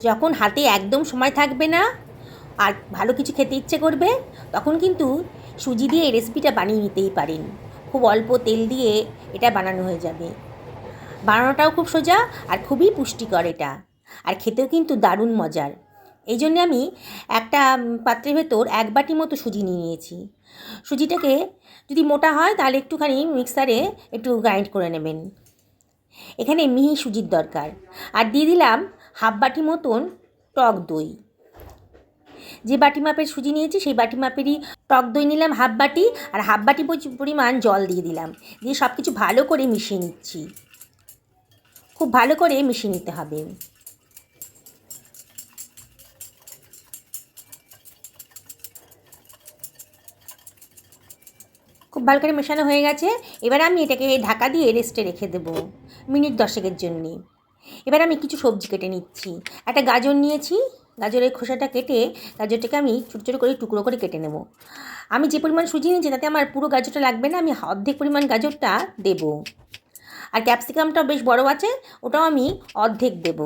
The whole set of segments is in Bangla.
যখন হাতে একদম সময় থাকবে না আর ভালো কিছু খেতে ইচ্ছে করবে, তখন কিন্তু সুজি দিয়ে এই রেসিপিটা বানিয়ে নিতেই পারেন। খুব অল্প তেল দিয়ে এটা বানানো হয়ে যাবে। বানানোটাও খুব সোজা আর খুবই পুষ্টিকর এটা, আর খেতেও কিন্তু দারুণ মজার। এই জন্যে আমি একটা পাত্রের ভেতর 1 বাটি মতো সুজি নিয়ে নিয়েছি। সুজিটাকে যদি মোটা হয় তাহলে একটুখানি মিক্সারে একটু গ্রাইন্ড করে নেবেন। এখানে মিহি সুজির দরকার। আর দিয়ে দিলাম 1/2 বাটি মতন টক দই। যে বাটি মাপের সুজি নিয়েছি সেই বাটি মাপেরই টক দই নিলাম 1/2 বাটি, আর 1/2 বাটি পরিমাণ জল দিয়ে দিলাম। দিয়ে সব কিছু ভালো করে মিশিয়ে নিচ্ছি। খুব ভালো করে মিশিয়ে নিতে হবে। খুব ভালো করে মেশানো হয়ে গেছে। এবার আমি এটাকে ঢাকা দিয়ে রেস্টে রেখে দেবো মিনিট 10-এর জন্যে। এবার আমি কিছু সবজি কেটে নিচ্ছি। একটা গাজর নিয়েছি, গাজরের খোসাটা কেটে গাজরটাকে আমি ছোটো ছোটো করে টুকরো করে কেটে নেব। আমি যে পরিমাণ সুজি নিয়েছি তাতে আমার পুরো গাজরটা লাগবে না, আমি অর্ধেক পরিমাণ গাজরটা দেব। আর ক্যাপসিকামটাও বেশ বড় আছে, ওটাও আমি অর্ধেক দেব।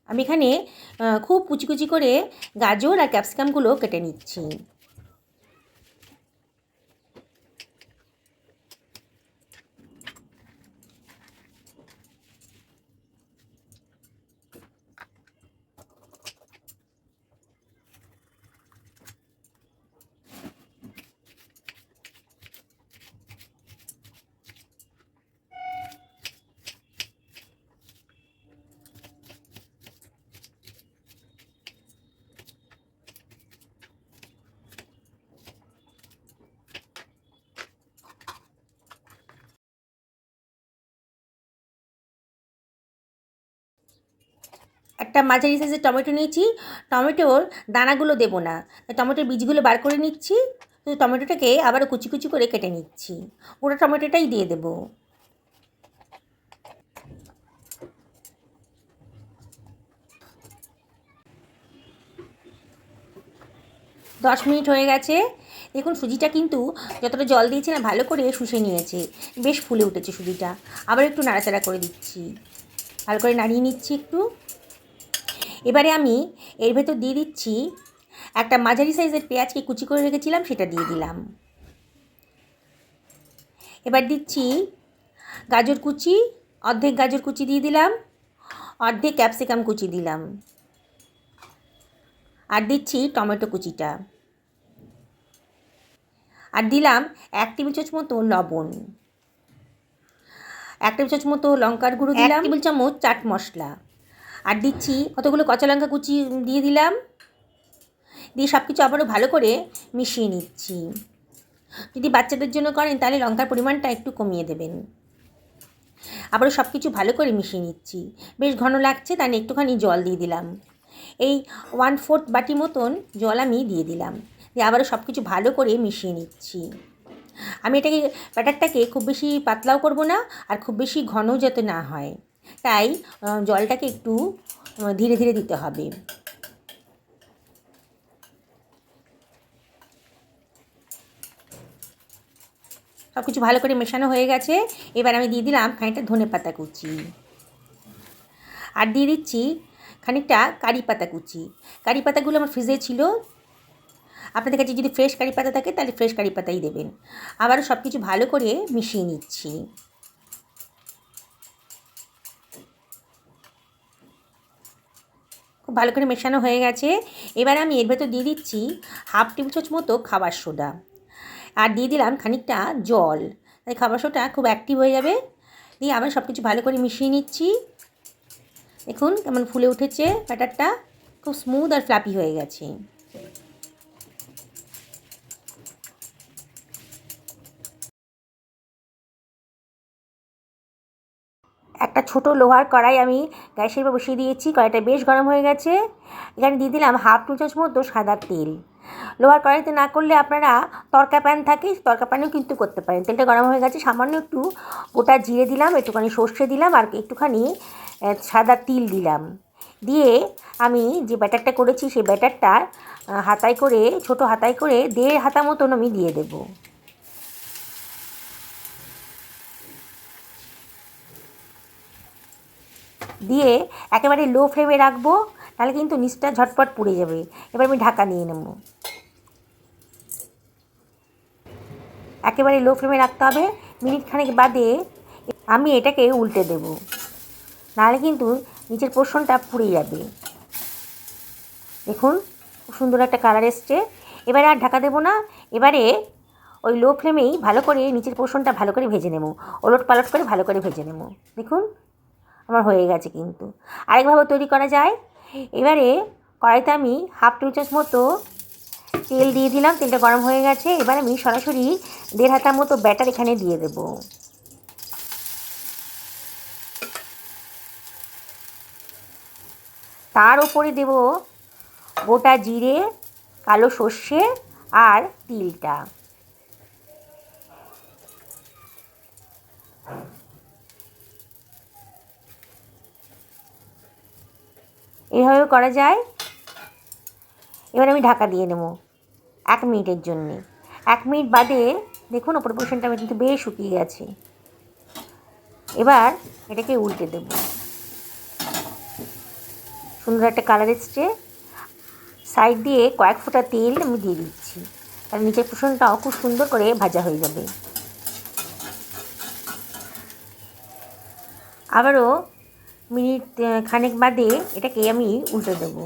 আমি এখানে খুব কুচি কুচি করে গাজর আর ক্যাপসিকামগুলো কেটে নিচ্ছি। একটা মাঝারি সাইজের টমেটো নিয়েছি। টমেটোর দানাগুলো দেবো না, টমেটোর বীজগুলো বার করে নিচ্ছি। তো টমেটোটাকে আবারও কুচি কুচি করে কেটে নিচ্ছি। পুরো টমেটোটাই দিয়ে দেবো। 10 মিনিট হয়ে গেছে। দেখুন সুজিটা কিন্তু যতটা জল দিয়েছি না ভালো করে শুষে নিয়েছে, বেশ ফুলে উঠেছে সুজিটা। আবার একটু নাড়াচাড়া করে দিচ্ছি, ভালো করে নাড়িয়ে নিচ্ছি একটু। এবারে আমি এর ভেতর দিয়ে দিচ্ছি একটা মাঝারি সাইজের পেঁয়াজকে কুচি করে রেখেছিলাম, সেটা দিয়ে দিলাম। এবার দিচ্ছি গাজর কুচি, অর্ধেক গাজর কুচি দিয়ে দিলাম, অর্ধেক ক্যাপসিকাম কুচি দিলাম, আর দিচ্ছি টমেটো কুচিটা, আর দিলাম 1 টেবিল চামচ মতো লবণ, 1 টেবিল চামচ মতো লঙ্কার গুঁড়ো দিলাম, 1 টেবিল চামচ চাট মশলা, আর দিচ্ছি কতগুলো কাঁচা লঙ্কা কুচি দিয়ে দিলাম। দিয়ে সব কিছু আবারও ভালো করে মিশিয়ে নিচ্ছি। যদি বাচ্চাদের জন্য করেন তাহলে লঙ্কার পরিমাণটা একটু কমিয়ে দেবেন। আবারও সব কিছু ভালো করে মিশিয়ে নিচ্ছি। বেশ ঘন লাগছে, তাই একটুখানি জল দিয়ে দিলাম। এই 1/4 বাটি মতন জল আমি দিয়ে দিলাম। দিয়ে আবারও সব কিছু ভালো করে মিশিয়ে নিচ্ছি। আমি এটাকে ব্যাটারটাকে খুব বেশি পাতলাও করব না, আর খুব বেশি ঘনও যাতে না হয়, তাই জলটাকে একটু ধীরে ধীরে দিতে হবে। সব কিছু ভালো করে মেশানো হয়ে গেছে। এবার আমি দিয়ে দিলাম খানিকটা ধনেপাতা কুচি, আর দিয়ে দিচ্ছি খানিকটা কারি পাতা কুচি। কারি পাতাগুলো আমার ফ্রিজে ছিল, আপনাদের কাছে যদি ফ্রেশ কারি পাতা থাকে তাহলে ফ্রেশ কারি পাতাই দেবেন। আবারও সব কিছু ভালো করে মিশিয়ে নিচ্ছি। খুব ভালো করে মেশানো হয়ে গেছে। এবার আমি এর ভেতর দিয়ে দিচ্ছি 1/2 টেবিল চামচ মতো খাবার সোডা, আর দিয়ে দিলাম খানিকটা জল, তাই খাবার সোডা খুব অ্যাক্টিভ হয়ে যাবে। দিয়ে আবার সব কিছু ভালো করে মিশিয়ে নিচ্ছি। দেখুন কেমন ফুলে উঠেছে ব্যাটারটা, খুব স্মুথ আর ফ্লাপি হয়ে গেছে। একটা ছোট লোহার কড়াই আমি গ্যাসের উপর বসিয়ে দিয়েছি। কড়াইটা বেশ গরম হয়ে গেছে। এখানে দিয়ে দিলাম 1/2 টেবিল চামচ মতো সাদা তেল। লোহার কড়াইতে না করলে আপনারা তড়কা প্যান থাকে, তড়কা প্যানেও কিন্তু করতে পারেন। তেলটা গরম হয়ে গেছে, সামান্য একটু গোটা জিরে দিলাম, একটুখানি সর্ষে দিলাম, আর একটুখানি সাদা তিল দিলাম। দিয়ে আমি যে ব্যাটারটা করেছি সেই ব্যাটারটা হাতায় করে, ছোটো হাতায় করে 1.5 হাতা মতন আমি দিয়ে দেবো। দিয়ে একেবারে লো ফ্লেমে রাখবো, তাহলে কিন্তু নিচটা ঝটপট পুড়ে যাবে। এবার আমি ঢাকা নিয়ে নেব। একেবারে লো ফ্লেমে রাখতে হবে। মিনিট খানেক বাদে আমি এটাকে উল্টে দেব, নাহলে কিন্তু নিচের পোর্শনটা পুড়ে যাবে। দেখুন খুব সুন্দর একটা কালার এসছে। এবারে আর ঢাকা দেবো না, এবারে ওই লো ফ্লেমেই ভালো করে নিচের পোর্শনটা ভালো করে ভেজে নেব, ওলট পালট করে ভালো করে ভেজে নেব। দেখুন আমার হয়ে গেছে। কিন্তু আরেকভাবে তৈরি করা যায়। এবারে কড়াইতে আমি হাফ টেবিল চামচ মতো তেল দিয়ে দিলাম, তেলটা গরম হয়ে গেছে। এবার আমি সরাসরি 1.5 হাতার মতো ব্যাটার এখানে দিয়ে দেব। তার উপরে দেব গোটা জিরে, কালো সর্ষে আর তিলটা। এইভাবে করা যায়। এবার আমি ঢাকা দিয়ে নেব 1 মিনিটের জন্যে। 1 মিনিট বাদে দেখুন ওপর পোর্শনটা আমার কিন্তু বেশ শুকিয়ে গেছে। এবার এটাকে উল্টে দেব। সুন্দর একটা কালার এসছে। সাইড দিয়ে কয়েক ফোঁটা তেল আমি দিয়ে দিচ্ছি, তাহলে নিচের পোর্শনটাও খুব সুন্দর করে ভাজা হয়ে যাবে। আবারও মিনিট খানেক বাদে এটাকে আমি উল্টে দেবো।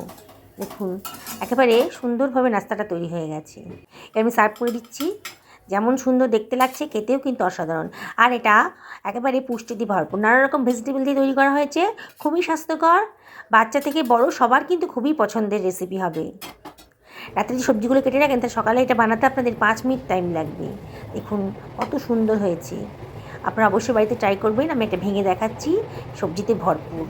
দেখুন একেবারে সুন্দরভাবে নাস্তাটা তৈরি হয়ে গেছে। এবার আমি সার্ভ করে দিচ্ছি। যেমন সুন্দর দেখতে লাগছে, খেতেও কিন্তু অসাধারণ। আর এটা একেবারে পুষ্টি দিয়ে ভরপুর, নানা রকম ভেজিটেবল দিয়ে তৈরি করা হয়েছে। খুবই স্বাস্থ্যকর, বাচ্চা থেকে বড় সবার কিন্তু খুবই পছন্দের রেসিপি হবে। রাত্রে যে সবজিগুলো কেটে রাখেন তা সকালে এটা বানাতে আপনাদের 5 মিনিট টাইম লাগবে। দেখুন কত সুন্দর হয়েছে। আপনারা অবশ্যই বাড়িতে ট্রাই করবেন। আমি এটা ভেঙে দেখাচ্ছি, সবজিতে ভরপুর।